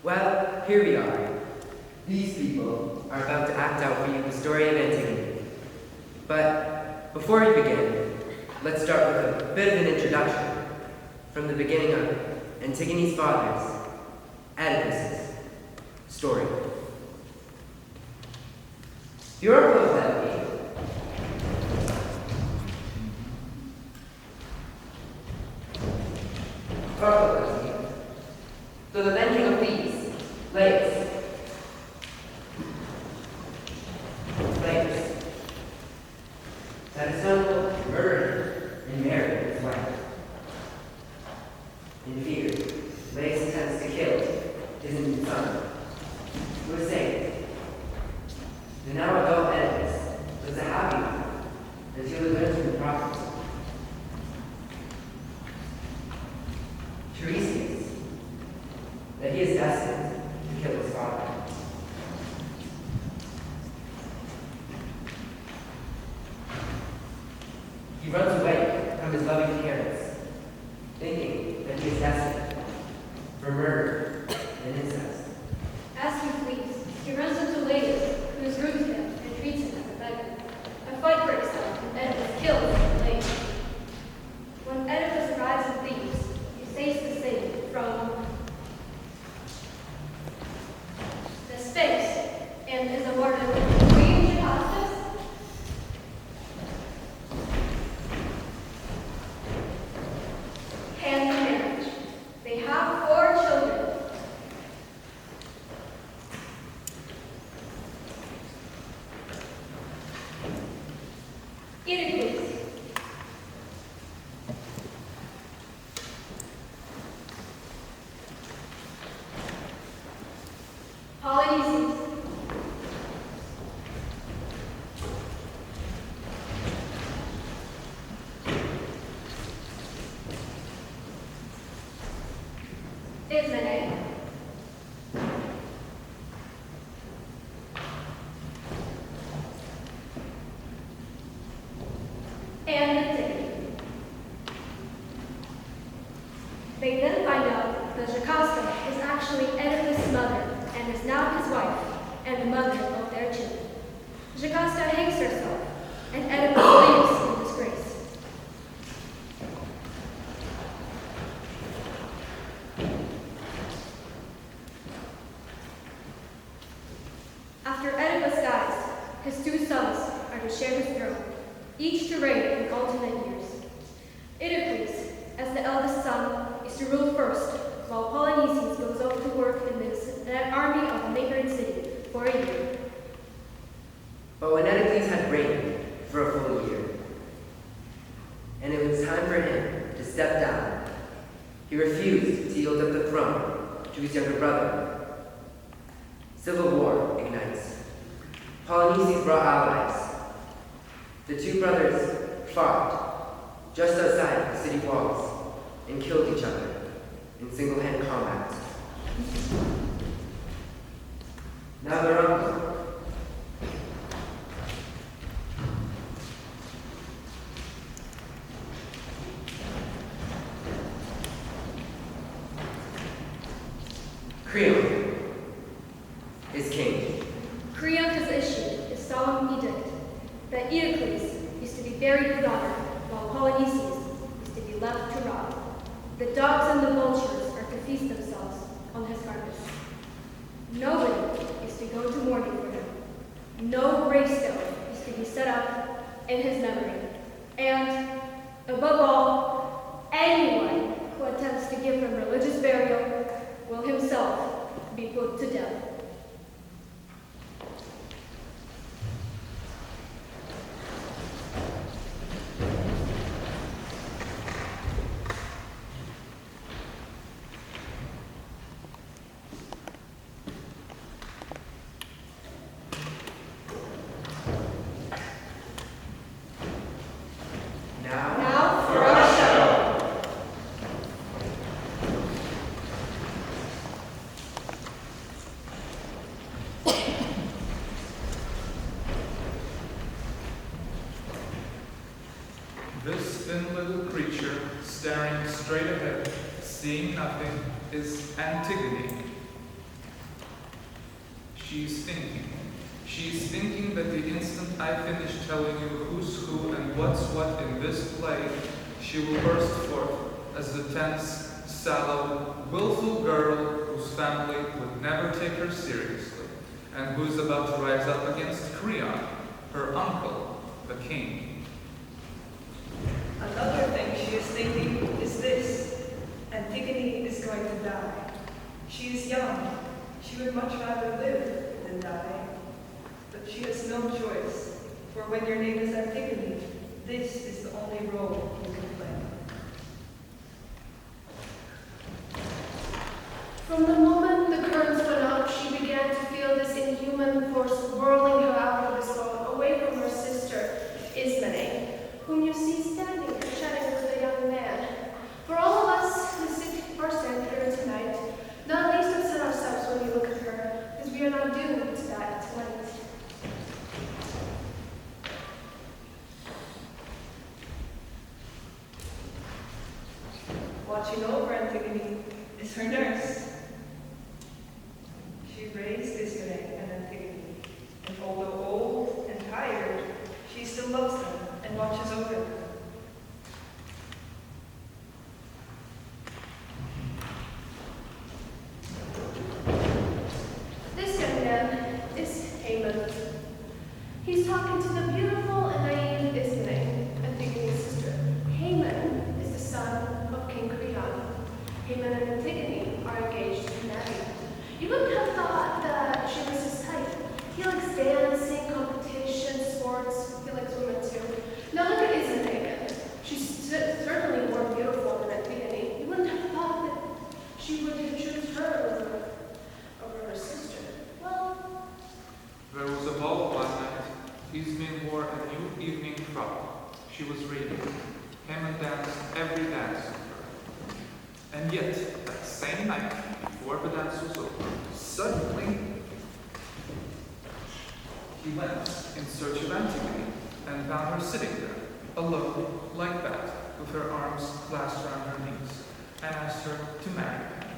Well, here we are. These people are about to act out for you the story of Antigone. But before we begin, let's start with a bit of an introduction from the beginning of Antigone's father's, Oedipus's, story. The oracle of Delphi so the then king of Thebes, Laius, had his uncle murdered and married his wife. In fear, Laius attempts to kill his infant son, who was saved. The now adult Oedipus was a happy man until he learned from the prophets. Tiresias, that he is destined to kill his father. He runs away from his loving parents, thinking that he is destined for murder and incest. As he flees, he runs into Laius, who is rude to him and treats him as a beggar. A fight breaks out, and Oedipus kills Laius. When Oedipus arrives in Thebes, he sails the city from the space and is awarded with Queen Jocasta. Hand in marriage. They have 4 children. Oedipus. Polynesians. Ismene. And Antigone. They then find out that Jocasta is actually Oedipus' mother and is now his wife and the mother of their children. Jocasta hangs herself, and Oedipus lives in disgrace. After Oedipus dies, his 2 sons are to share his throne, each to reign in alternate years. Oedipus, as the eldest son, is to rule first, while Polynesius goes off to work in the army of a neighboring city for a year. But when Oedipus had reigned for a full year, and it was time for him to step down, he refused to yield up the throne to his younger brother. Civil war ignites. Polynesius brought allies. The 2 brothers fought just outside the city walls and killed each other in single-hand combat. Now their uncle, Creon, is king. Creon has issued a solemn edict that Oedipus is to be buried with honor, while Polynesius is to be left to rot. The dogs and the vultures are to feast themselves on his carcass. Nobody is to go to mourning for him. No gravestone is to be set up in his memory. And, above all, anyone who attempts to give him religious burial will himself be put to death. Now for our show. This thin little creature, staring straight ahead, seeing nothing, is Antigone. She's thinking. She's thinking that the instant I finish telling you who's who and what's what in this play, she will burst forth as the tense, sallow, willful girl whose family would never take her seriously, and who's about to rise up against Creon, her uncle, the king. Another thing she is thinking is this: Antigone is going to die. She is young. She would much rather live than die. But she has no choice, for when your name is Antigone, this is the only role you can play. From the moment the curtains went up, she began to feel this inhuman force whirling her out of this world, away from her sister, Ismene, whom you see standing and chatting with a young man. For all of us who stand here tonight, not least upset ourselves when we look at her, because we are not doomed to that tonight. Watching over Antigone is her nurse. She raised Ismene and Antigone, and although old and tired, she still loves them and watches over them. This young man is Haman. He's talking to the beautiful and naive Ismene, Antigone's sister. Haman is the son of King Creon. Haman and Antigone are engaged and married. You wouldn't have thought that she was his type. He likes dancing, competition, sports. He likes women too. Now look at Ismene. She's certainly more beautiful than Antigone. You wouldn't have thought that she would choose her over her sister. Well, There was a ball one night. Ismene wore a new evening frock. She was radiant. Haman danced every dance with her. And yet, that same night, before the dance was over, suddenly he went in search of Antigone and found her sitting there, alone, like that, with her arms clasped around her knees, and asked her to marry him.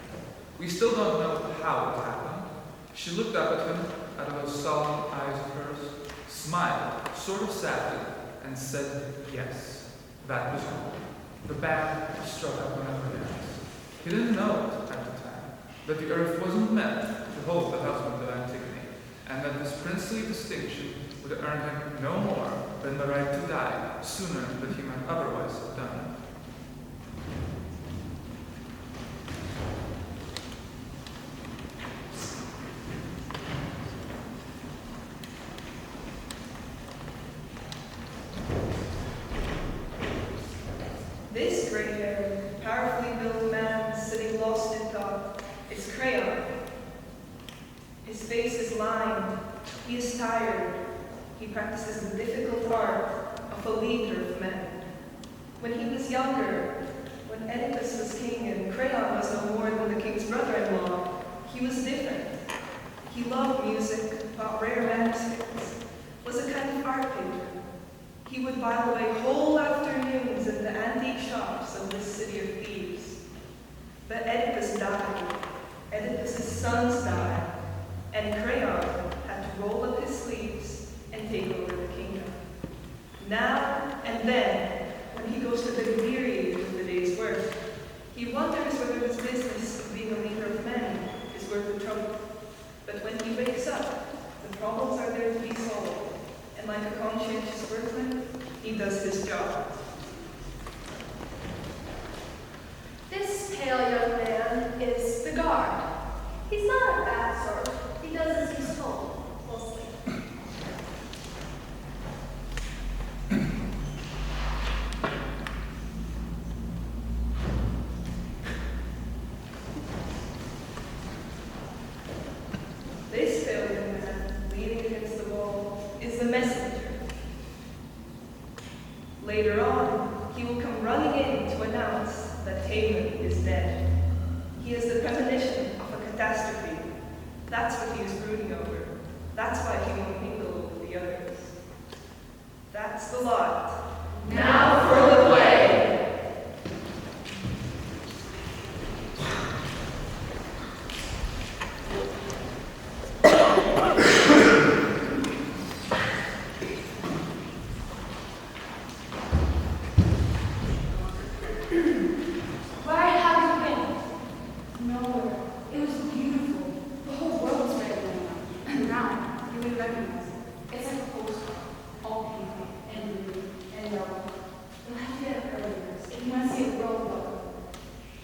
We still don't know how it happened. She looked up at him out of those solemn eyes of hers, smiled, sort of sadly, and said yes. That was all. The band struck up another dance. He didn't know it at the time, that the earth wasn't meant to hold the husband of Antigone, and that this princely distinction would earn him no more than the right to die sooner than he might otherwise have done. This gray-haired, powerfully built man sitting lost in thought is Creon. His face is lined. He is tired. He practices the difficult art of a leader of men. When he was younger, when Oedipus was king and Creon was no more than the king's brother-in-law, he was different. He loved music, bought rare manuscripts, was a kind of art painter. He would while away whole afternoons in the antique shops of this city of thieves. But Oedipus died. Oedipus's sons died, and Creon had to roll up his sleeves and take over the kingdom. Now and then, when he goes to bed weary with the day's work, he wonders whether his business of being a leader of men is worth the trouble. But when he wakes up, the problems are there to be solved. And like a conscientious workman, he does his job. this pale young man is the guard. He's not a bad sort. He does as he's told, mostly. This pale young man, leaning against the wall, is the messenger. Later on, he will come running in to announce that Haman is dead. He is the premonition of a catastrophe. That's what he is brooding over. That's why he won't mingle with the others. That's the lot. Now for the play. You would recognize it. It's like a postcard, all pink and blue and yellow. You'll have to get up early first if you want to see a real photo.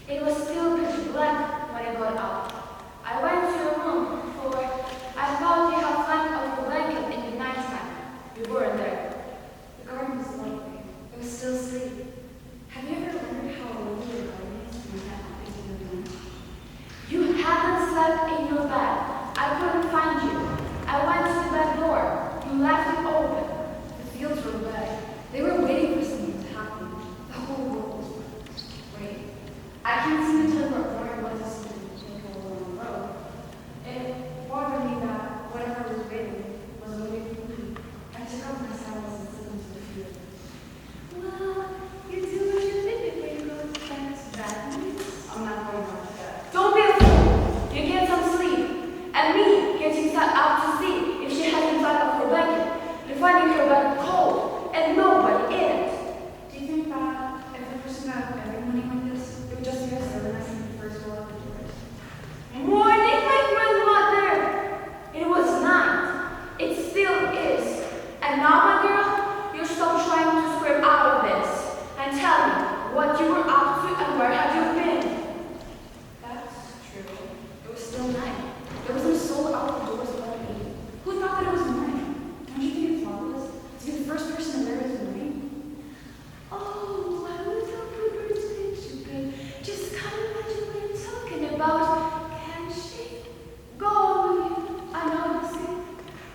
It was still pitch black when I got up. I went to your room, for I thought you had slept on your blanket in the nighttime. You weren't there. The garden was lovely. It was still asleep. Have you ever wondered how lonely the garden is when you have nothing to do? You hadn't slept in your bed. I couldn't find you. I went to the back door. You left it open. The fields were wet. They were waiting for something to happen. The whole world was wet. Wait, I can't seem to tell where I was asleep to go along the road. It bothered me that whatever was waiting was waiting for me. I took off my sandals and slipped into the field. Well, you do what you think when you go to bed. That means I'm not going back to bed. Don't be a fool. You get some sleep. And me getting sat out to see if she hasn't slept off her blanket. You're finding her bed cold and nobody in it. Do you think that if a person got every morning like this, it would just be us organizing the first roll out the doors? Morning, my grandmother. It was night. It still is. And now, my girl, you're still trying to scrape out of this and tell me what you were up to and where have you been. That's true. It was still night. There wasn't a soul out the doors but me. Who thought that it was morning? Don't you think it's marvelous to be the first person to wear it morning? Oh, my little Cooper stupid. Just can't imagine what you're talking about. Can she? Go on with you. I know you see.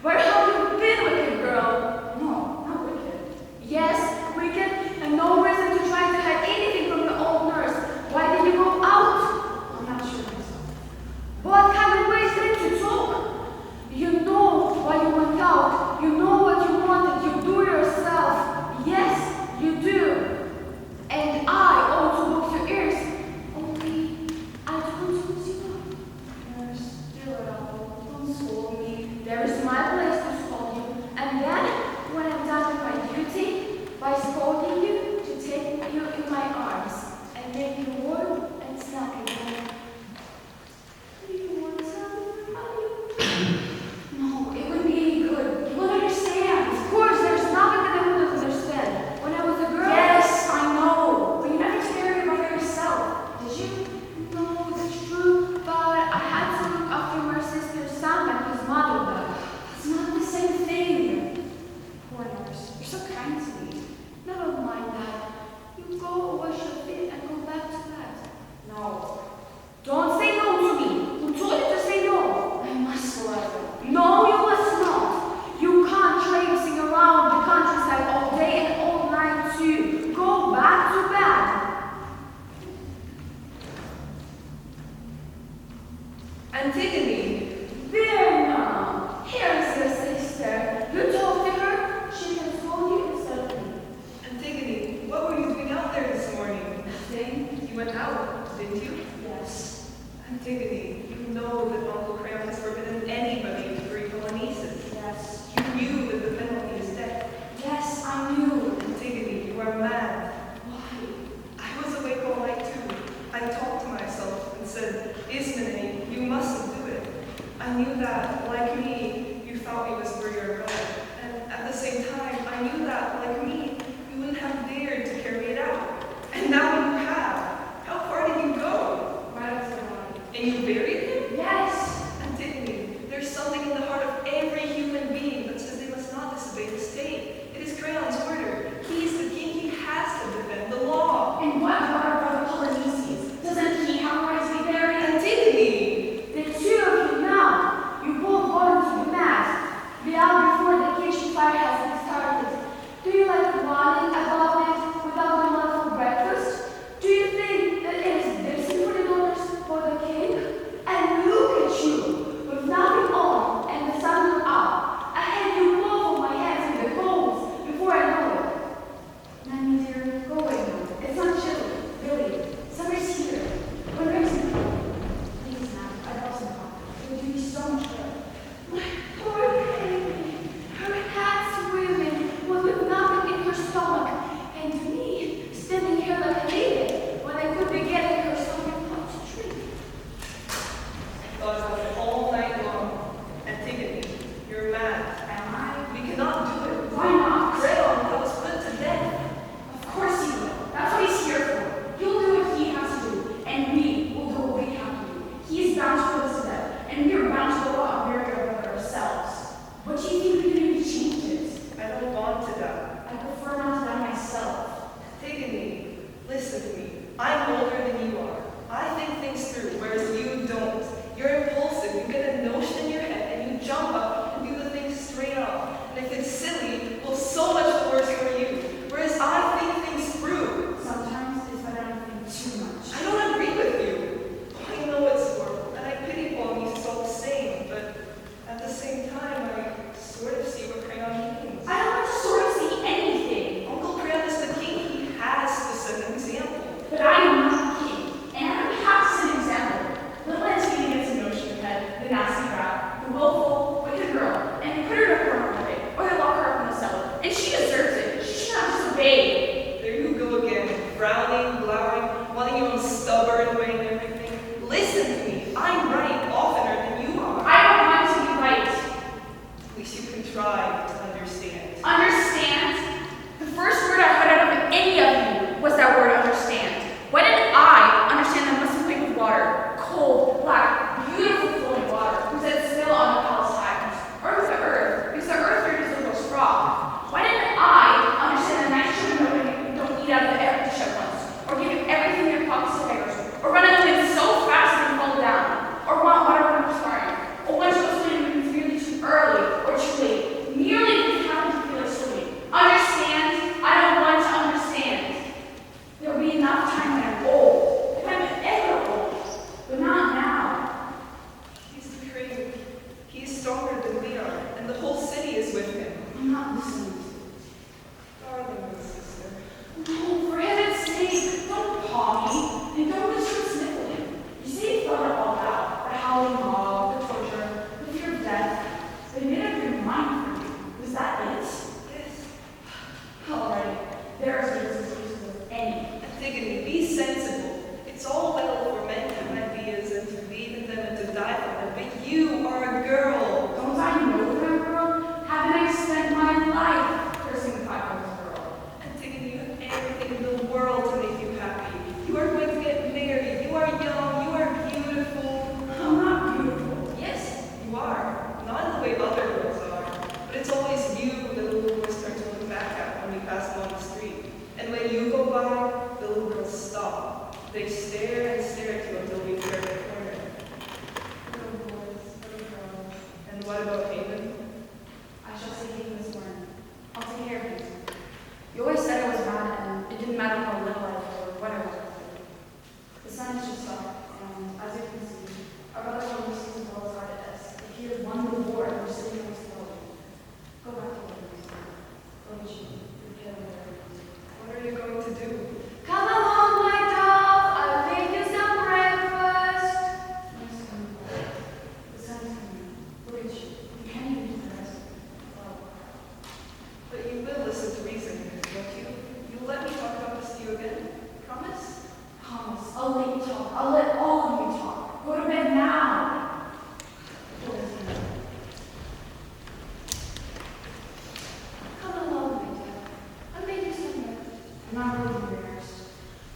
Where have you been with your girl? No, not wicked. Yes, wicked, and no reason to try to hide anything from your old nurse. Why did you go out? I'm not sure myself. What kind of way is it to talk? You know why you went out. You know what you wanted. You do yourself. Yes, you do. And I also box your ears. Only I don't lose you up. Nurse, dear Adolfo, don't scold me. There is my place to scold you. And then, when I'm done with my duty, by scolding you, to take you in my arms and make you warm and snug again. Do you want to tell me how you? No, it wouldn't be any good. You won't understand. Of course, there's nothing that I wouldn't understand. When I was a girl. Yes, I know. But you never cared about yourself, did you? No, that's true. But I had to look after my sister's son and his mother. But It's not the same thing. Poor nurse, you're so kind to me. never mind that. You go wash your feet and go back to bed. try to understand. Understand? The first word I heard out of any of you was that word understand. When did I understand that mustn't play with water? Cold, black, beautiful flowing water, who said still on the Palestine. Or with the earth, because the earth here is a little straw. When did I understand that nice children don't eat out of the air to shut ones, or give everything in their pockets to beggars, or run in the wind so fast they fall down, or want water when I'm starving, or when to go swimming when it's really too early or too late, merely because you happen to feel like swimming. Understand? I don't want to understand. There will be enough time when I'm old, if I'm ever old, but not now. He's the king. He's stronger than we are, and the whole city is with him. I'm not listening. Darling little sister. No, for heaven's sake, don't paw me, and don't just start sniffling. You say you thought it all out, the howling mob, the torture, the fear of death, but you made up your mind for you. Was that it? Yes. All right, there are certain excuses of any. Antigone, be sensible. It's all well for men to have ideas and to believe in them and to die for them, but you are a girl. Don't I know that I'm a girl? Haven't I spent my life cursing the fact I was a girl? Antigone, you have everything in the world to make you happy. You are going to get married. You are young. You are beautiful. I'm not beautiful. Yes, you are. Not in the way other girls are. But it's always you that the little boys start to look back at when we pass them on the street. And when you go by, the little girls stop. They stare and stare at you until we turn the corner. Little boys, little girls. And what about Haven? I shall say Haven this morning. I'll take care of things. You always said I was mad, and it didn't matter how little I was or what I was doing. The sun is just up, and as you can see, our brother will receive as well as hard at us. If he has won the war and we're sitting next to him, go back to what you said. Go to you. Prepare the war. What are you going to do? Come along, my dove. I'll make you some breakfast. Nice coming. The sun is coming. Look at you. You can't even do the rest. Well, But you will listen to reason, won't you? You'll let me talk about this to you again? Promise? Thomas, I'll let you talk. I'll let all of you talk. Go to bed now. Go to bed. Come along, my dear. I made you some breakfast. I'm not really embarrassed.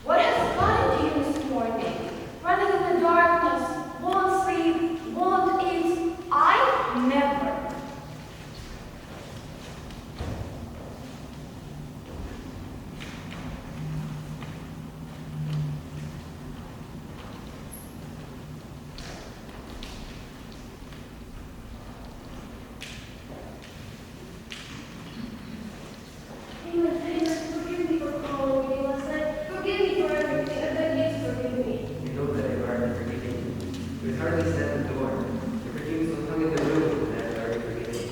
What has gotten to you this morning? Running in the darkness, won't sleep, won't eat. I never. Forgive me for calling you last night. Forgive me for everything. I beg you to forgive me. You know that I've already forgiven you. It was hardly set the door. Your refusal hung in the room, and I've already forgiven you.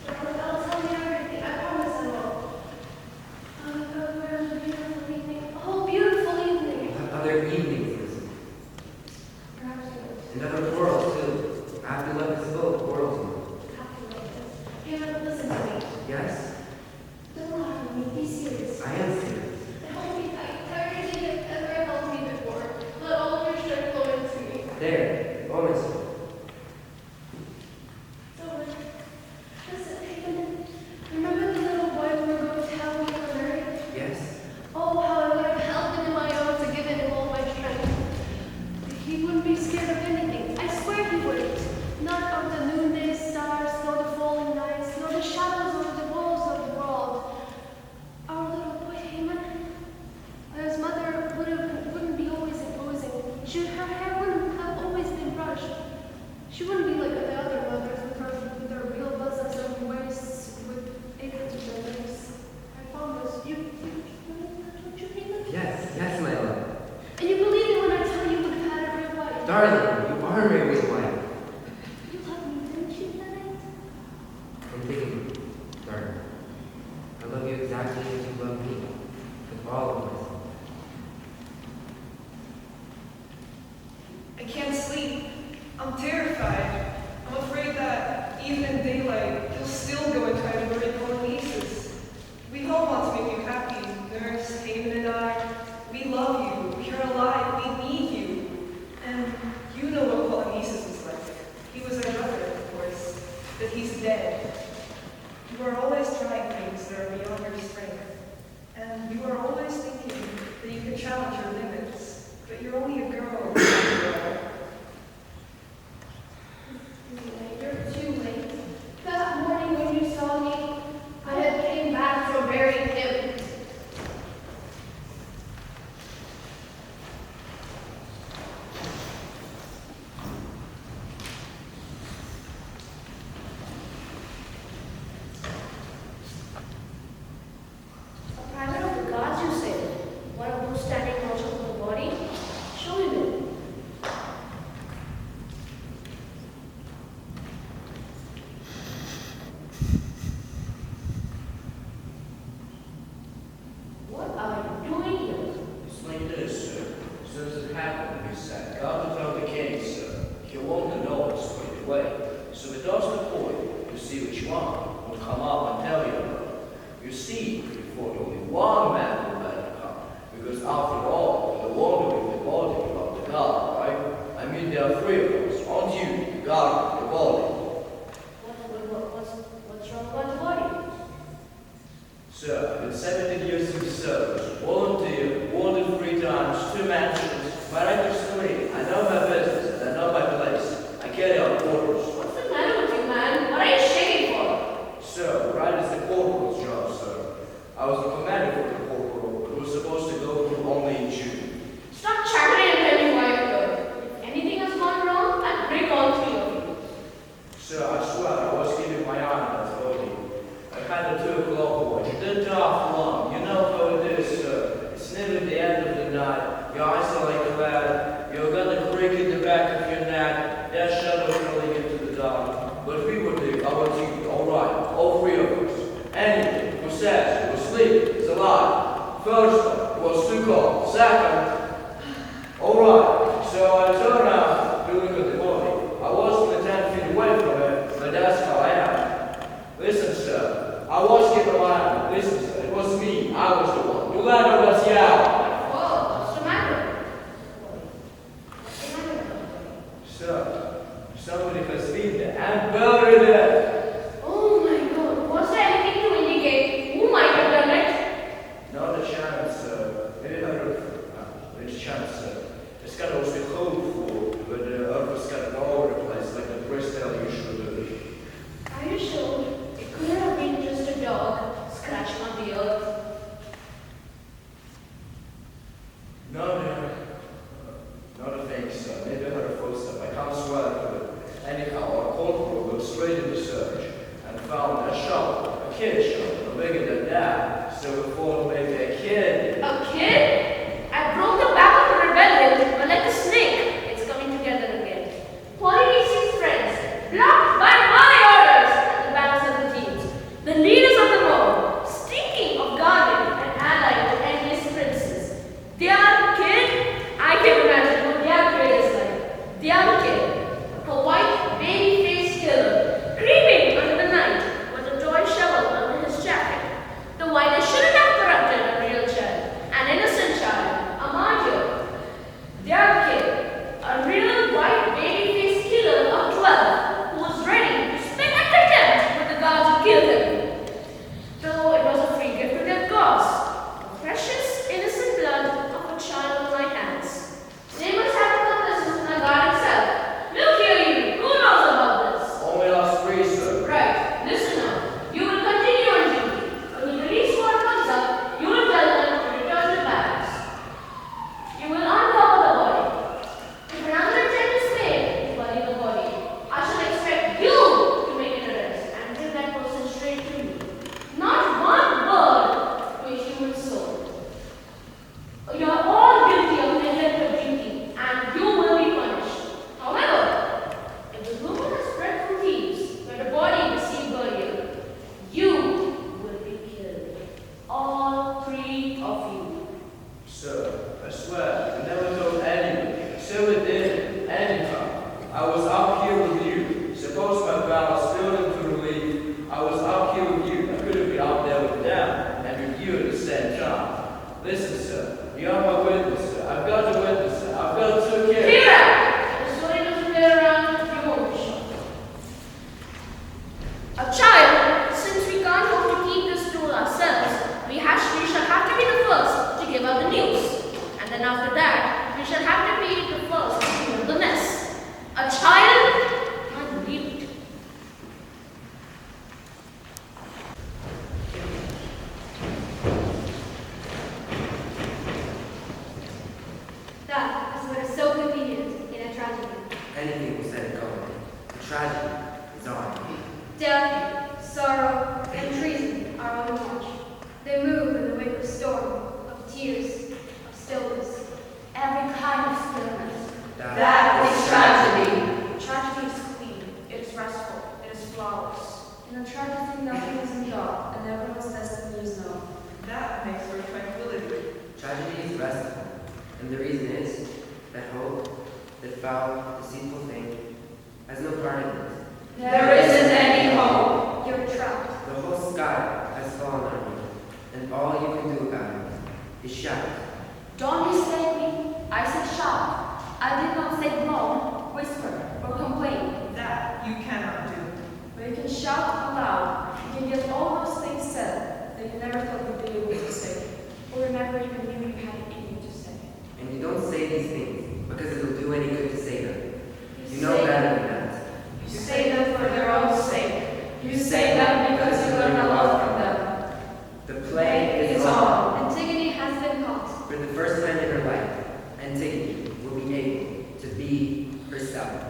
I'll tell you everything. I promise I will. We're in a beautiful evening. A whole beautiful evening. Other evenings, listen. Perhaps you And other quarrels, too. After love is full of quarrels. have to like this. Hannah, listen to me. Yes? Don't lie to me. Be serious. I am serious. Hold me tight. Everything you've ever held me before. Let all of your strength flow into me. There, almost. So, listen, Haven. Remember the little boy we were going to tell when we were married? Yes? Oh, how I would have held him in my arms to give him all my strength. He wouldn't be scared of anything. I swear he wouldn't. Not of the noonday stars, nor the falling nights, nor the shadows over the walls of the world. Our little boy Haman, his mother wouldn't be always imposing. Her hair wouldn't have always been brushed. She wouldn't be like the other mothers with their real bosoms and waists with aprons of their lace. I promise you, don't you Haman? Yes, my love. And you believe me when I tell you you would have had a real wife. Darling, you are my real wife. You love me, didn't you, tonight? I'm thinking, darling. I love you exactly as you love me. With all of myself. I can't sleep. I'm terrified. I'm afraid that even in daylight, you'll still go and try to worry Polonices. We all want to make you happy, Nurse, Haven, and I. We love you. We are alive. We need you. And you know what Polonices was like. He was our brother, of course. that he's dead. You are always trying things that are beyond your strength. And you are always thinking that you can challenge your limits. But you're only a girl after all. You're too late. That morning when you saw me, I had came back from burying him. A private of the gods, you say? One of those standing watch over the body? Show him it. What are you doing here? It's like this, sir. As soon as it happened, he said, God to tell the king, sir. He won't know it straight away. So it does the point to see which one will come up and tell you about it. You see, before only one man will let it come. Because after all, the wonder with the body of the God, right? I mean, there are three of us. Aren't you, the God, the body? What's wrong with the body? Sir, I've been 17 years in service, volunteer, warded 3 times, 2 mansions, miraculously. I know my business and I know my place. I carry out orders. What's the matter with you, man? What are you shaking for? Sir, right is the corporal's job, sir. I was the commander for the corporal, but was supposed to go through only in June. Stop chattering and tell me why you're here. If anything has gone wrong, I'll break all 3 of you. Sir, I swear I was giving my eye on that body. I had a 2 o'clock watch. It didn't last long. You know how it is, sir. It's nearly the end of the night. Your eyes are like cloud. You're gonna creak in the back of your neck. There's shadows falling into the dark. But we would do our duty, all right, all 3 of us. Anyone who says he was asleep is a lie. First one, it was too cold. Second, all right. So I turned around to look at the body. I wasn't 10 feet away from it, but that's how I am. Listen, sir. I was keeping my eye. Listen, sir. It was me. I was the one. You let her was yell. Whoa, what's the matter? What's the matter? Sir, somebody has been there and buried it. Oh my god, was there anything to indicate who might have done it? Not a chance, sir. Maybe I heard which chance, sir. It's got to be hoped for, but the earth was got all over the place like the Bristol usually do. Are you sure? It couldn't have been just a dog scratching on the earth. No, no. Not a thing, sir. Maybe I heard a footstep. I can't swear to it. Anyhow, our corporal looked straight into search and found a shovel, a kid shovel, no bigger than that. So we thought maybe a kid. A kid? I broke the back of the rebellion, but like a snake, it's coming together again. Polynesian friends, blocked by my orders at the backs of the teams, the leaders of the mob, stinking of guardian and allied to endless princes. Their kid? I can imagine what their kid is like. Their kid, a white, baby-faced killer, creeping under the night with a toy shovel under his A child, since we can't hope to keep this to ourselves, we shall have to be the first to give out the news. And then after that, we shall have to be the first to clean up the mess. A child? Can't believe it. That is what is so convenient in a tragedy. Anything will set it going. A tragedy is on. Death, sorrow, and treason are on the watch. They move in the wake of storm, of tears, of stillness. Every kind of stillness. That is tragedy. Tragedy is clean, it is restful, it is flawless. In a tragedy, nothing is in doubt, and everyone's destiny is known. That makes for tranquility. Tragedy is restful, and the reason is that hope, that foul, deceitful thing, has no part in it. There isn't any hope. You're trapped. The whole sky has fallen on you, and all you can do about it is shout. Don't mistake me. I said shout. I did not say moan, whisper, or complain. That you cannot do. But you can shout aloud. You can get all those things said that you never thought you'd be able to say, or never even knew you had it in you to say. And you don't say these things because it'll do any good to say them. You know say better than that. You say them for their own sake. You say them because you learn a lot from them. The play is on. Antigone has been caught. For the first time in her life, Antigone will be able to be herself.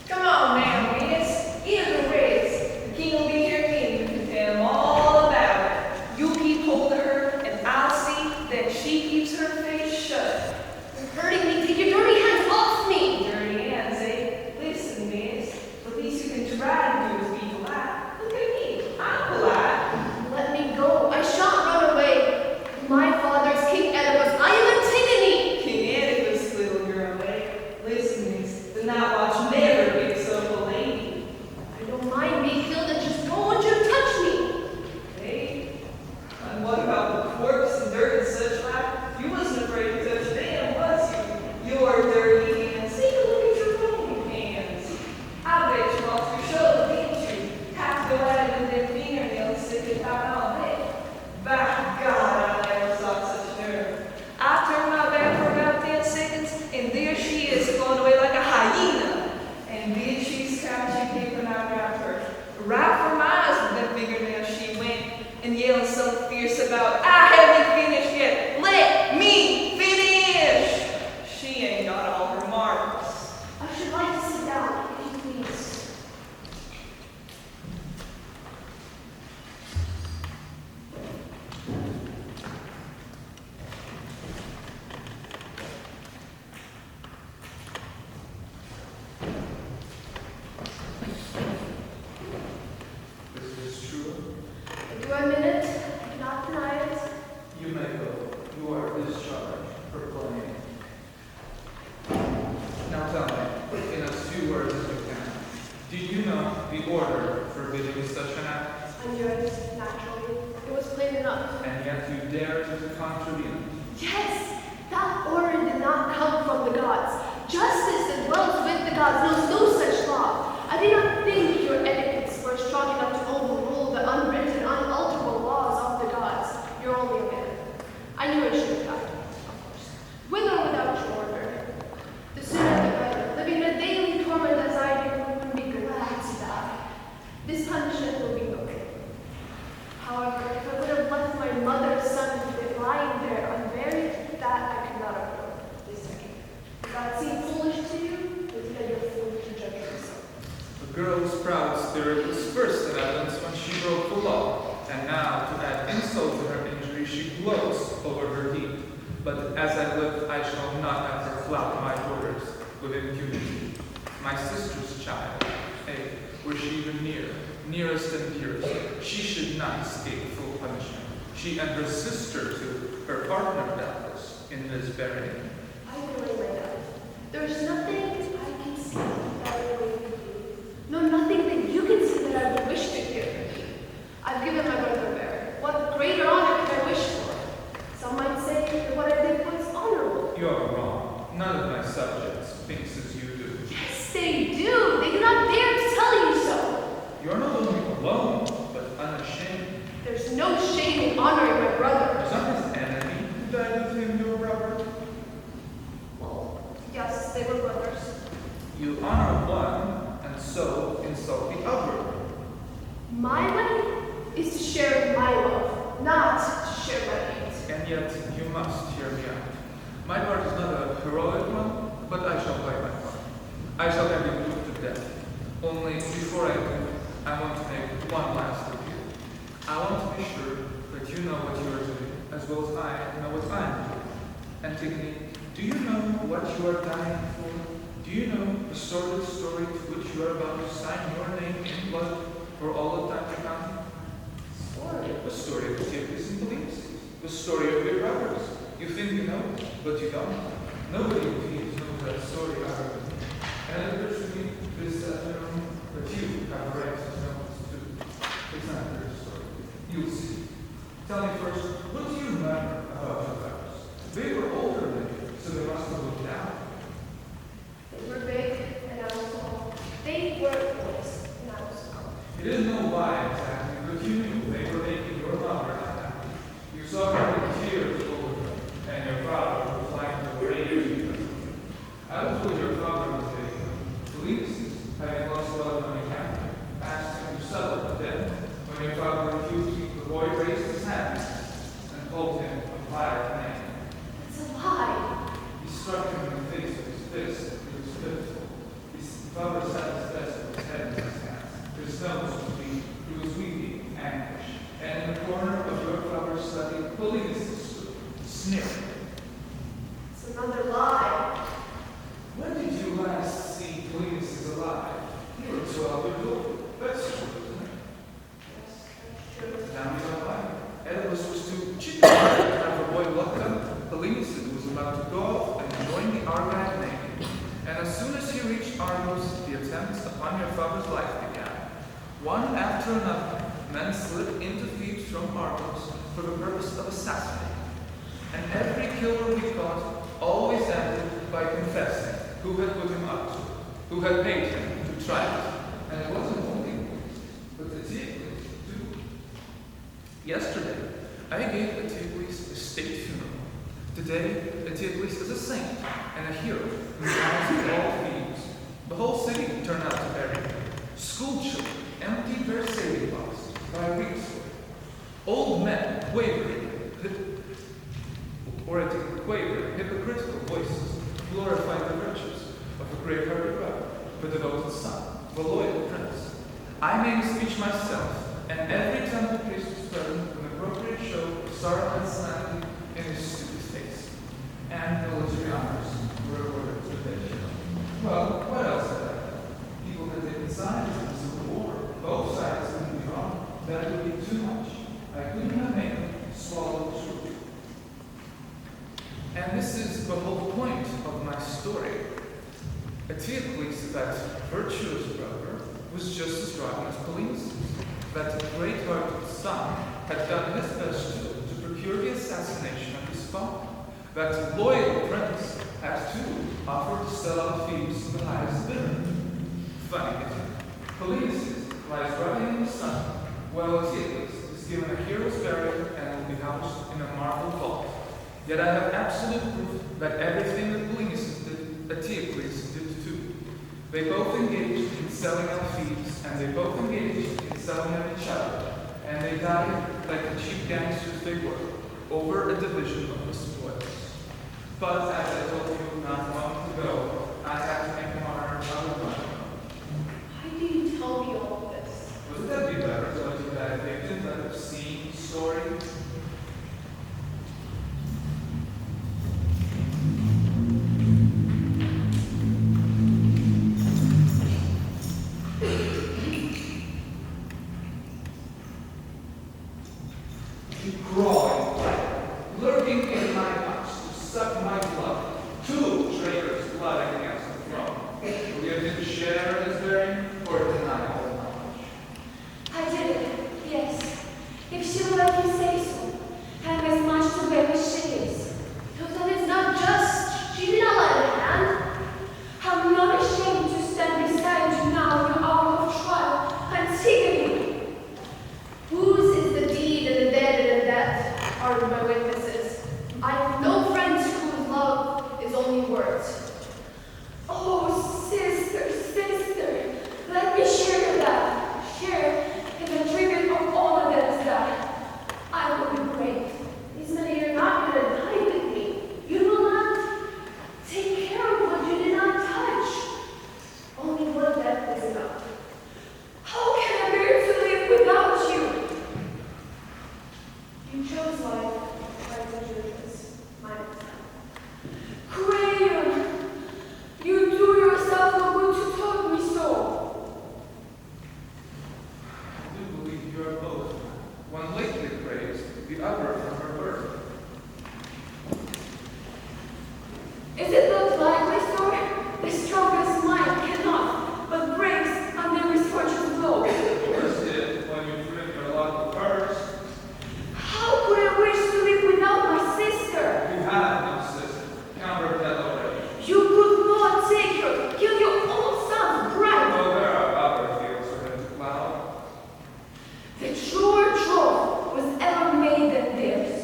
Come on now, Venus. Either ways. The king will be here king. You can tell him all about it. You keep hold of her, and I'll see that she keeps her face shut. You're hurting me. Take your dirty hands off me. Dirty hands, eh? Listen, miss. The least you can try to do is be polite. Look at me. I'm polite. Let me go. I shan't run away. My father is King Oedipus. I am Antigone. King Oedipus, little girl, eh? Listen, miss. The night watch never picks up a lady. I don't mind being killed. I just don't want you to touch me. Hey, and what about the corpse and dirt and such like? You wasn't afraid to touch them, was you? Your dirty hands. Take a look at your own hands. I bet you lost your shoulder, didn't you? Have to go at it with them fingernails sticking out all day. By God, I never saw such nerve. I turned my back for about 10 seconds, and there she is, going away like a hyena. And then she's crouching, keeping out after her. Right for my eyes with them fingernails she went, and yelling so fierce about, I haven't finished yet. Let me finish. She ain't got all her marbles. I should like to sit down, if you please. This is true. Do I admit it? I cannot deny it. You may go. You are discharged for playing. Now tell me, in as few words as you can, do you know the order forbidding such an act? I knew it, naturally. It was plain enough. And yet you dare to contravene it. Yes, that order did not come from the gods. Justice that dwells with the gods knows no such law. I did not think your etiquettes were strong enough to overrule the unwritten, unalterable laws of the gods. You're only a man. I knew I should have died, of course. With or without your order. The sooner the better. Living in a daily torment as I do, I would be glad to die. This punishment will be no good. However, if I would have left my mother's son lying there unburied, that I could not have done this second. Does that seem foolish to you? Or is that you're foolish to judge yourself? The girl's proud spirit was first in evidence when she broke the law, and now, to add insult to her injury, she gloats over her deed. But as I live, I shall not have her flout my orders with impunity. My sister's child, hey, were she even nearest and dearest, she should not escape full punishment. She and her sister too, her partner doubtless. in this burying. I relate my dad. There's nothing I can see that I would wait for you. No, nothing that you can see that I would wish to hear from you. I've given my brother a bear. What greater honor could I wish for? Some might say that what I did was honorable. You are wrong. None of my subjects thinks as you do. Yes, they do. They do not dare to tell you so. You are not only alone, but unashamed. There's no shame in honoring my brother. Is not his enemy who died with him your brother? Well, yes, they were brothers. You honor one, and so insult the other. My way is to share my love, not to share my hate. And yet, you must hear me out. My part is not a heroic one, but I shall play my part. I shall have you put to death. Only before I do, I want to make one last appeal. I want to be sure that you know what you are doing, as well as I know what I am doing. Antigone, do you know what you are dying for? Do you know the sordid story to which you are about to sign your name in blood for all of time to come? The story of Theatrical and beliefs. The story of your brothers. You think you know, but you don't. Nobody knows that story other than me. And it occurs to me this afternoon that you have a right to know this too. It's not their story. You'll see. Tell me first, what do you remember about your brothers? They were older than you, so they must have looked down. They were big and I was small. They were boys and I was small. You didn't know why exactly, but you knew they were making your mother unhappy. You saw her in tears over them, and your father was like the rage. I was with your father was taken. Police, having lost a lot of money counting, asked him to settle the debt. When your father refused, the boy raised his hand and told him a vile name. It's a lie. He struck him in the face with his fist. It was pitiful. His father sat his desk with his head in his hands. His nose was weak. He was weeping in anguish. And in the corner of your father's study, police stood, sneering. It's another lie. When did you last see police alive? You were 12 years old. That's true, isn't it? Yes, that's true. Now you don't like it. Elvis was too cheap to have a boy locked up. Police was about to go off and join the Argyle Navy. And as soon as he reached Argos, the attempts upon your father's life began. One after another, men slipped into thieves from Argos for the purpose of assassinating. And every killer we caught always ended by confessing who had put him up to, who had paid him to try it. And it wasn't only police, but the Tigris too. Yesterday, I gave the Tigris a state funeral. Today, the Tigris is a saint and a hero in the eyes of all thieves. The whole city turned out to bury him. School children emptied their saving boxes by weeks. Old men quavering, hypocritical voices glorified the virtues of the great-hearted brother, the devoted son, the loyal prince. I made a speech myself, and every temple priest was present with an appropriate show of sorrow and solemnity in his stupid face. And military honors were awarded to the dead. Well, what else had I done? People had taken sides in the Civil War. Both sides couldn't be wrong. That would be too much. I couldn't have made them swallow the truth. And this is the whole point of my story. Eteocles, that virtuous brother, was just as rotten as Polyneices. That great-hearted son had done his best to procure the assassination of his father. That loyal prince had too offered to sell out Thebes to the highest bidder. Funny, isn't it? Polyneices lies rotting in the sun, while Eteocles is given a hero's burial and will be housed in a marble vault. Yet I have absolute proof that everything that Polyneices did, Eteocles did too. They both engaged in selling out Thebes, and they both engaged in selling out each other, and they died like the cheap gangsters they were, over a division of the spoils. But as I told you not long ago, I had to make honor out of money. Why do you tell me all of this? Wouldn't that be better to let you die victim than have seen story? Crawling, lurking in my house to suck words. Oh, sister, sister, let me share that. Share in the tribute of all of that is that. I will be brave. These men are not going to die with me. You will not take care of what you did not touch. Only one death is enough. How can I bear to live without you? You chose life, like the Judas, my time. Crayon, you do yourself the good to taught me so. I do believe you are both. One lately praised, the other from her birth. Is it not likely, sir? The strongest mind cannot, but breaks under misfortune's blow. Yours did when you threw your lot with hers. How could I wish to live without my sister? You have no sister. Count her dead already. You could not take her, kill your own son's bride. Oh, there are other fields for him to plow. The truer troth was ever made than theirs.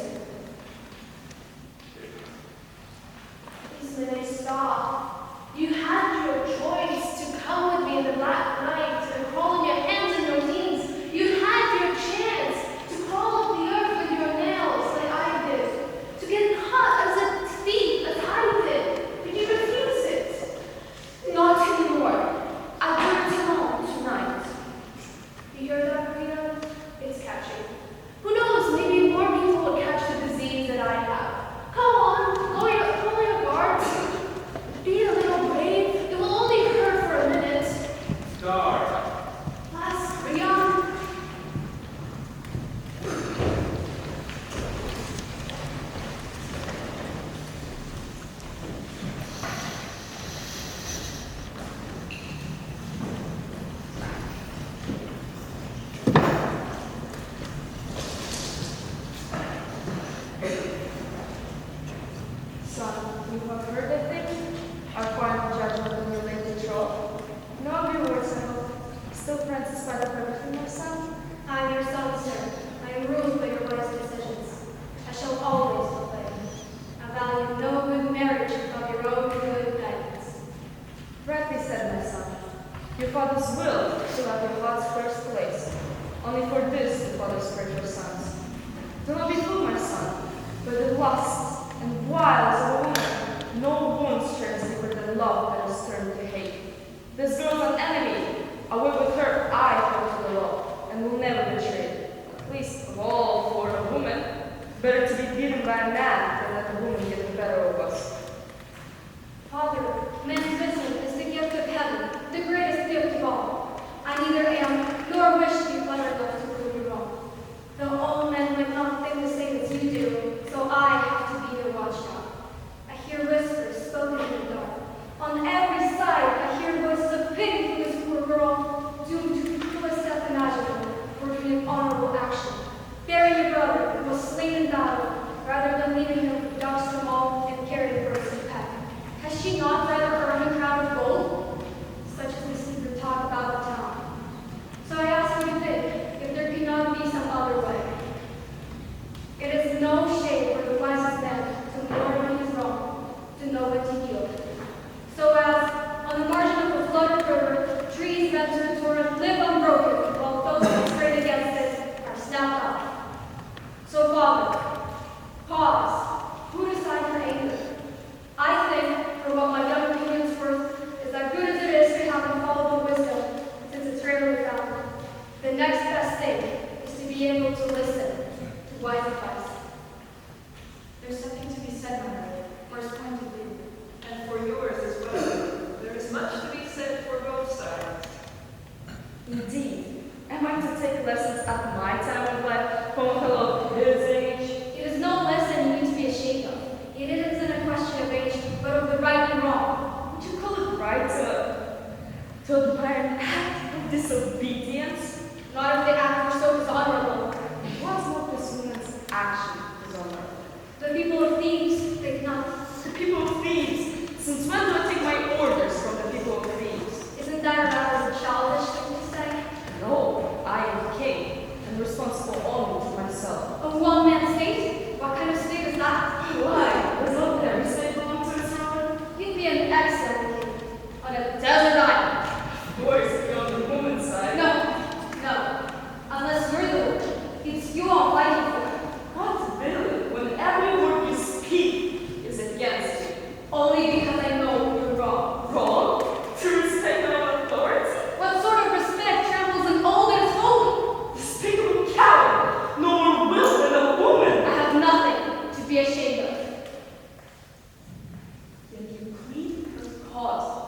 Please, may I stop? You had your choice to come with me in the black night and crawl in your hands and your knees. You had your chance to crawl up the earth with your nails like I did, to get hot as a thief as I did, but you refused it. Not anymore. I do it alone tonight. You hear that, Rita? It's catching. Who knows, maybe more people will catch the disease that I have. Come on, lower your guards. Be a little brave. It will only hurt for a minute. Dark. Last Riga. Son, you have heard the thing? Our final judgment on your late betrothal? No of your words, I hope. Still Francis by the everything, my son? I am your son, sir. I am ruled by your wise decisions. I shall always obey. I value no good marriage without your own good guidance. Rightly said, my son. Your father's will shall have your heart's first place. Only for this the fathers pray for sons. Do not be fooled, my son, by the lusts and wiles of a woman. No wound strains deeper than love that is turned to hate. This girl's an enemy. Away with her, I go to the law, and will never betray. At least of all for a woman. Better to be beaten by a man than let a woman get the better of us. Father, man's wisdom is the gift of heaven, the greatest gift of all. I neither am nor wish to be clever enough to prove you wrong. Though all men might not think the same as you do, so I have to be your watchdog. I hear whispers spoken in the dark. On every side, I hear voices of pity for this poor girl, doomed to the cruelest death imaginable for doing an honorable action. Bury your brother, who was slain in battle, rather than leaving him for dogs from all and carry the birds in pet. Has she not rather earned a crown of gold? Such as we see the talk about the town. So I ask you to think if there could not be some other way. It is no shame for the wisest man to mourn when he's wrong, to know what to yield. So as, on the margin of a flooded river, trees bent to the torrent live unbroken, while those who straight against it are snapped off. So Father, pause. Who decides for anger? I think, for what my young opinion's worth, is that good as it is to have infallible wisdom, since it's rarely found. The next best thing is to be able to listen to wise advice. There's something to be said, my lord, for his point of view, and for yours as well. There is much to be said for both sides. Indeed. Am I to take lessons at my time of life from a fellow of his age? It is no lesson you need to be ashamed of. It isn't a question of age, but of the right and wrong. Would you call it right to admire an act of disobedience? Not if the act were so dishonorable. What more this woman's action is honorable? The people of Thebes think not. The people of Thebes! Since when do I take my orders from the people of Thebes? Isn't that a rather childish thing to say? No, I am king, and responsible only to myself. A one-man state? What kind of state is that? Why? Does not every state belong to its ruler? You'd be an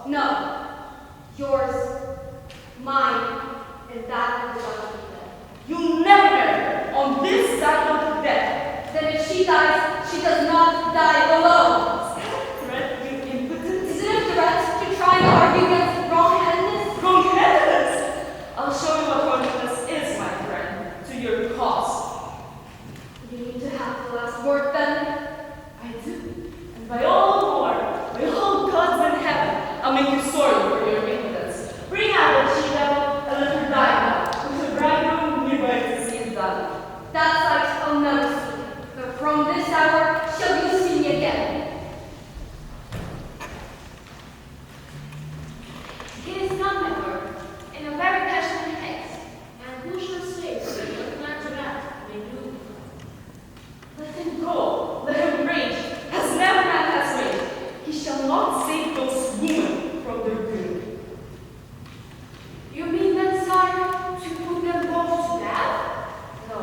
No. Yours, mine, and that of the son of the You never marry her on this side of death. Then if she dies, she does not die alone. Is that a threat, you impotent? Is it a threat to try and argue against wrong-headedness? Wrong-headedness! I'll show you what wrong-headedness is, my friend, to your cost. You need to have the last word then. I do. And by all gods in heaven, I'll make you sorry for your impotence. Bring out the she-devil and let her die now, with the bridegroom nearby to see it done. That sight I'll never see, but from this hour shall you see me again. It is not my word, in a very passionate haste, and who shall say that your plan to that may do? Let him go. Let him rage, as never man has raged. He shall not save those women from their doom. You mean then, sire, to put them both to death? No,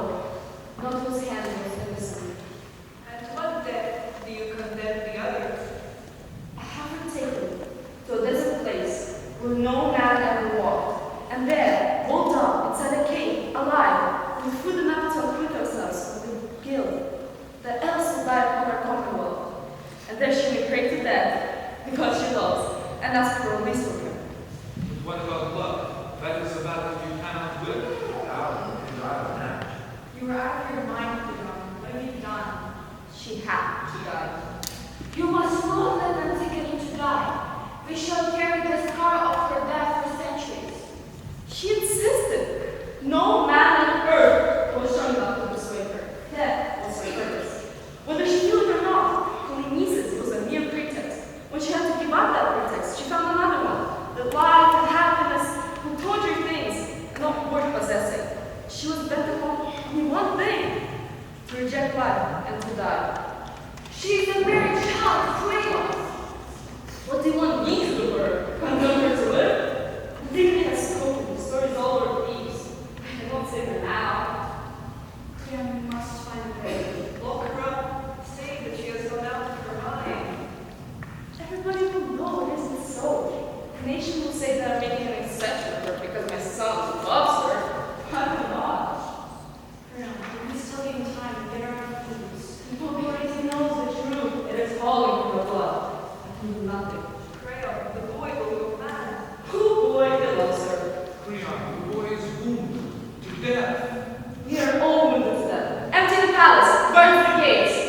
not whose hand was innocent. And what death do you condemn the others? I have her taken to a desert place where no man ever walked, and there, rolled up inside a cave, alive, with food enough to acquit ourselves of the guilt that else would lie upon our commonwealth. And there she may pray to death, because she loves, and ask for a release from him. What about love? That is a battle you cannot win. How can I match? You were out of your mind, Antigone. What have you done? She had to die. You must not let Antigone to die. We shall carry the scar of her death for centuries. She insisted. No man on earth was strong enough to persuade her. Death was her purpose. Whether she knew it or not, Polyneices was a mere pretext. When she had to give up that pretext, she found another one. The life and happiness who torture things and not worth possessing. She was bent upon only one thing, to reject life and to die. She is a mere child of Riga. What do you want me to do for her? Condemn her to live? The dignity has spoken, the story is all over peace. I won't save her now. Then we must find a way. Lock her up, say that she has gone out of her mind. Everybody will know it isn't so. The nation will say that I'm making an exception of her because my son loves her. I'm not. Colonel, we still give him time to get her out of things. Nobody knows the truth. It is calling for the blood. I can do nothing. Crayon, the boy will go mad. Who boy that loves her? Creon, the boy is wounded to death. We are all wounded to death. Empty the palace. Burn the gates.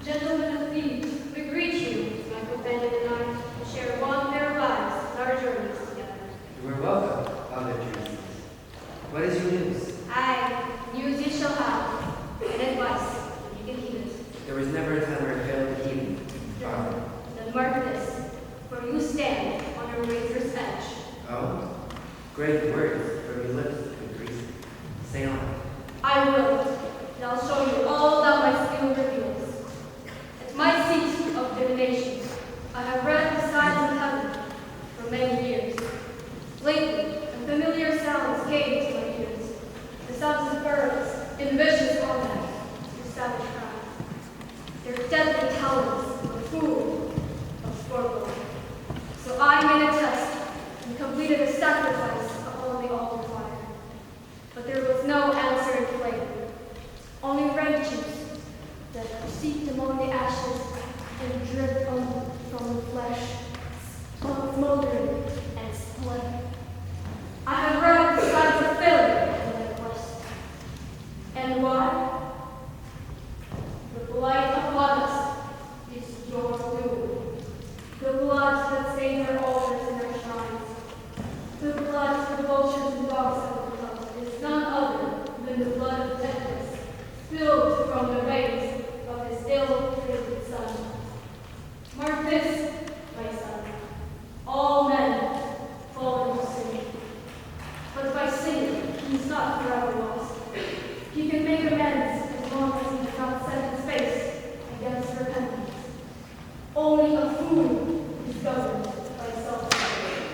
Gentlemen of Thebes, we greet you, my companion and I, to share one pair of lives and our journeys together. You are welcome, Father Jesus. What is your news? News you shall have, and advice, if you can heed it. There was never a time where I failed to heed, Father. Then mark this, for you stand on a razor's edge. Oh, great words from your lips, good priest. Say on. I will, and I'll show you all that my skill reveals. At my seat of divination, I have read the signs of heaven for many years. Lately, a familiar sounds came to my ears. The sounds of birds in vicious combat with savage cries. Their deadly talons of food, of scorpion. So I made a test and completed a sacrifice upon the altar fire. But there was no answering flame, only red juice that seeped among the ashes and dripped on from the flesh, smoldering and splitting. I have read the signs of failure in my quest. And why? The blight of bloodlust is your doom. The blood that stains their altars and their shrines. The blood the vultures and dogs have become is none other than the blood of Tethys, spilled from the veins of his ill-fated son. Mark this, my son. All men fall into sin. But by sinning, he is not forever lost. He can make amends as long as he does not set his face against repentance. Only a fool is governed by self-serving.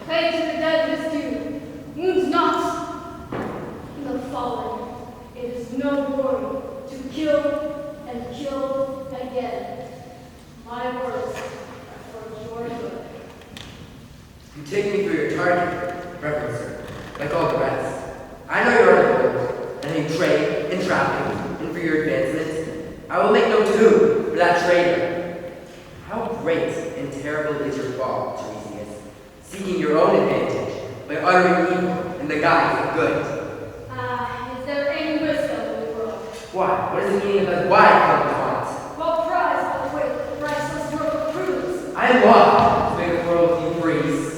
Pay to the dead his due. Wound not the fallen. It is no glory to kill and kill again. My words are for your good. You take me for your target, Reverend Sir, like all the rest. I know you're underworld, and you trade and traffic, and for your advancement, I will make no tomb for that traitor. How great and terrible is your fall, Tiresias, seeking your own advantage by uttering evil in the guise of good. Is there any wisdom in the world? Why? What is the meaning of that why come taunt? What prize will wait priceless work of proofs? I am law to make the world with you priests.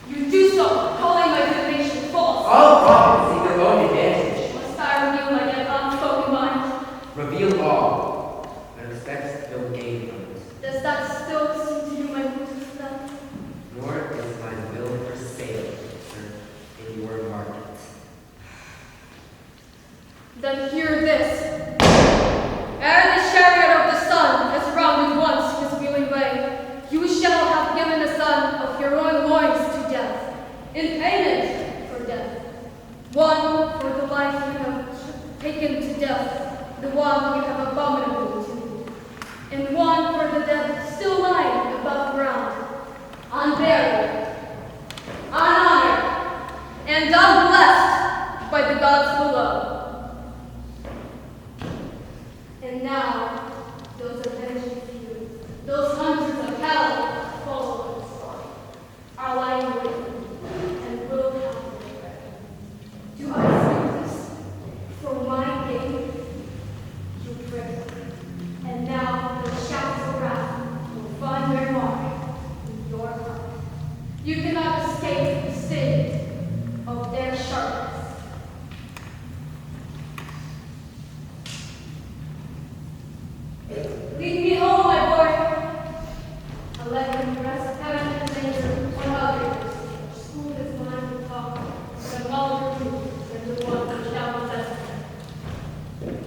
You do so, calling my divination false. All prophets seek their own advantage. Must I reveal my yet unspoken mind? Reveal all, but expect no gain from it. Does that still seem to do my duty then? Nor is my will for sale, sir, in your market. Then hear this. Ere the chariot of the sun has rounded once his wheeling way, you shall have given the son of your own loins to death, in payment for death. One for the life you have taken to death, the one you have abominably to, and one for the dead still lying above ground, unburied, unhonored, and unblessed by the gods below. And now, those avenging few, those hundreds of cattle following the storm, are lying waiting and will have their reckoning. Do I speak this for my gain? You pray. And now the shafts of wrath will find their mark in your heart. You cannot escape the sting of their sharpness. Lead me home, my boy. I'll let him rest heaven and danger when others school his mind with talk, and all your rules and the one who shall possess him.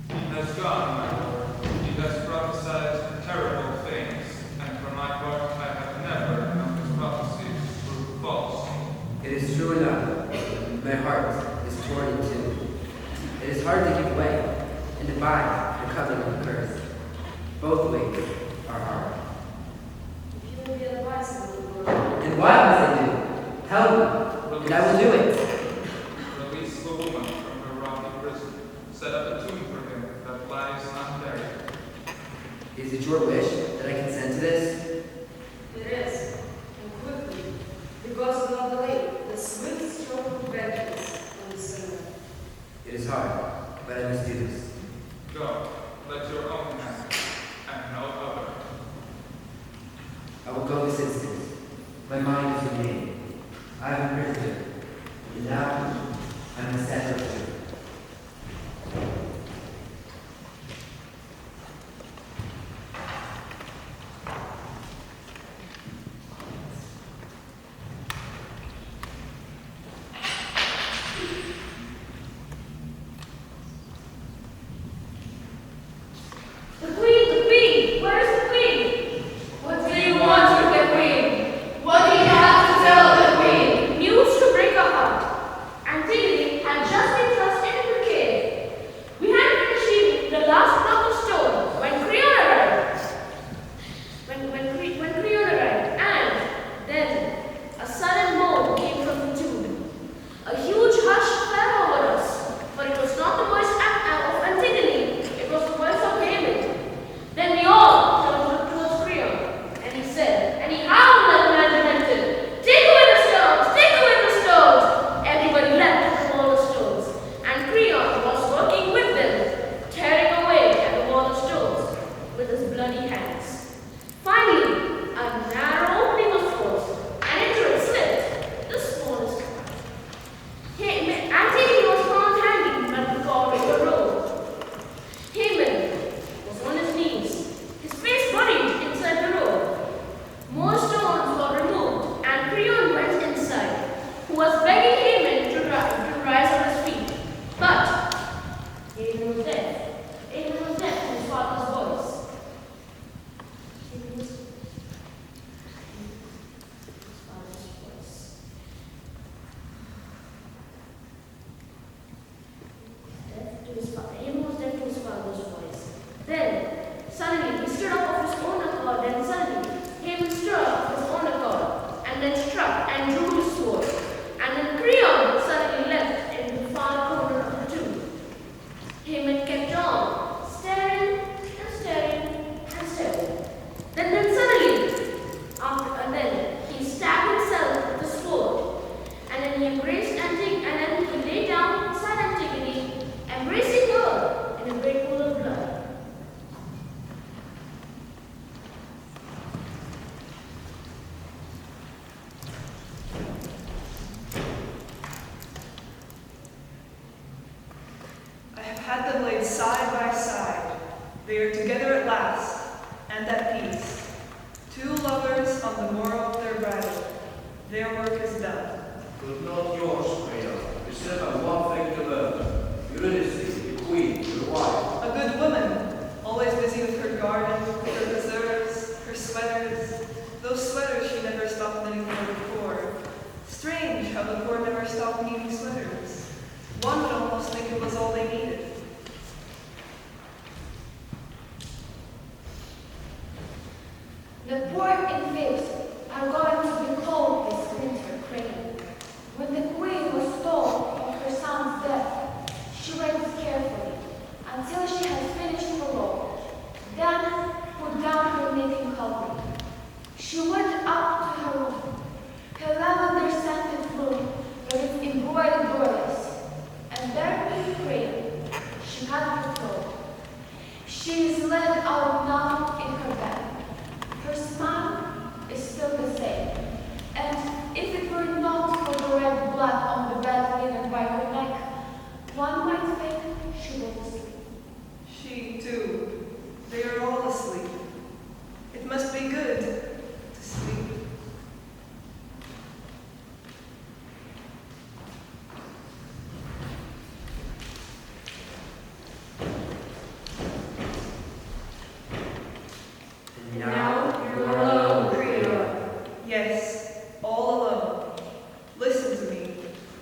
He has gone, my lord. He has prophesied terrible things, and for my part, I have never known his prophecies prove false. It is true enough. My heart is torn in two. It is hard to give way and defy the covenant of curse. Both ways are hard. If you will be advised of the world, And what must I do? Tell me, and I will do it. Release the woman from her rocky prison. Set up a tomb for him that lies unburied. Is it your wish that I consent to this? it is, and quickly, because do not delay the swift stroke of vengeance on the sinner. It is hard, but I must do this. Go, let your own hand, and no other. I will go this instant. My mind is remaining. I am a prisoner, and now I must set her free. The queen! Where's the queen? What do you want with the queen? What do you have to tell the queen? News to break her heart. Antigone had just been and he embraced Antigone, and then he lay down beside Antigone, embracing her in a great pool of blood. I have had them laid side by side. They are together at last, and at peace. Two lovers on the morrow of their bridal. Their work is done. But not yours, Freya. You still have one thing to learn. Eurydice, your queen, your wife. A good woman, always busy with her garden, her preserves, her sweaters. Those sweaters she never stopped knitting for before. Strange how the poor never stopped needing sweaters. One would almost think it was all they needed. The poor infants are going to be called this winter crane. When the queen was told of her son's death, she waited carefully until she had finished her robe, then put down her knitting covering. She went up to her room. Her lavender-scented room with its embroidered doilies, and there in the crane she had her throat. She is laid out now in her bed. Her smile is still the same, and if it were not for the red blood on the bed linen by her neck, one might think she was asleep. She, too. They are all asleep. It must be good to sleep. And now you're alone, Creole. Yes, all alone. Listen to me.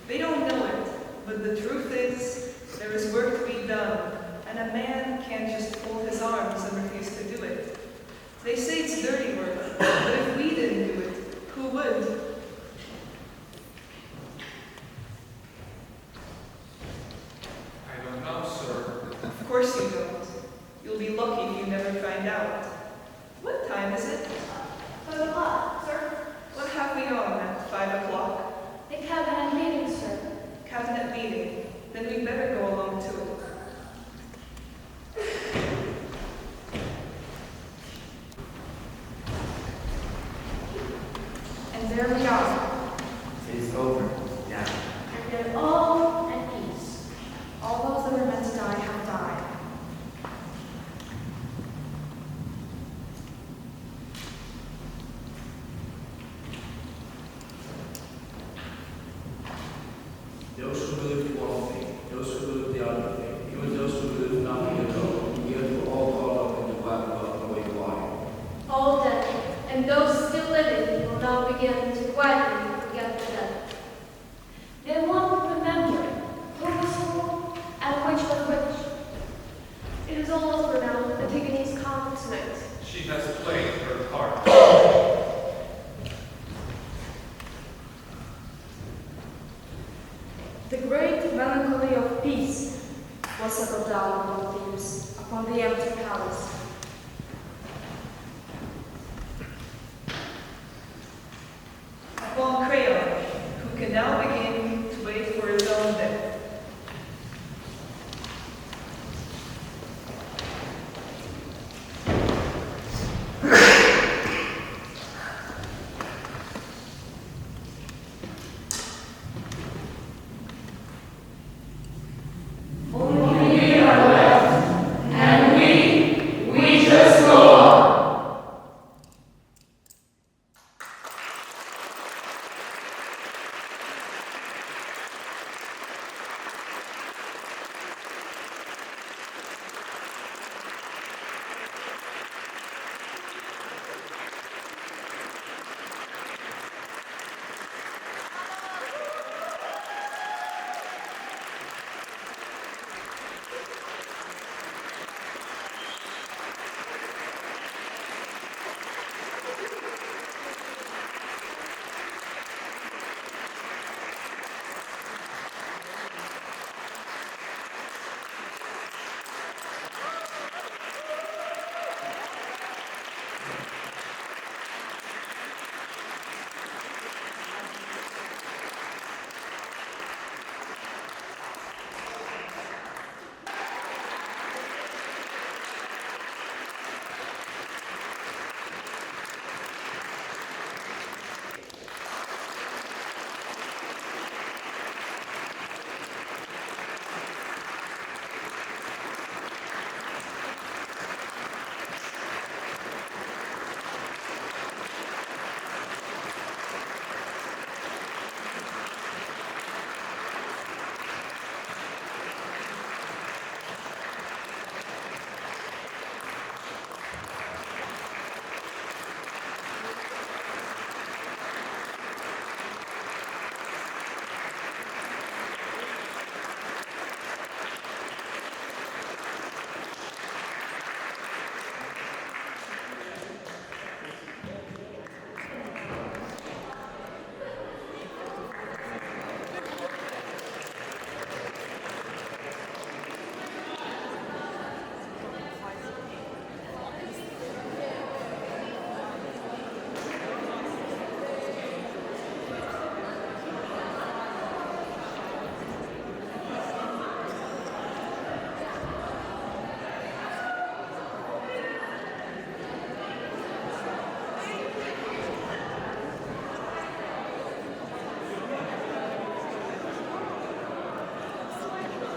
They don't know it, but the truth is, there is work to be done, and a man can't just fold his arms and refuse to do it. They say it's dirty work, but if we didn't do it, who would? I don't know, sir. Of course you don't. You'll be lucky if you never find out. What time is it? 5 o'clock, sir. What have we on at 5 o'clock? The cabinet meeting, sir. Cabinet meeting. Then we'd better go along to it. And there we are. It is over now. And they're all at peace. All those that were meant to die have died. Those who believed one thing, those who believed the other thing, even those who believed nothing at all, yet were all caught up in the black blood the way why. All dead, and those still living will now begin to quietly forget the dead. They won't remember who was who and which was which. It is all over now. Antigone's calm tonight. She has played her part. The great melancholy of peace was settled down upon Thebes, upon the empty palace.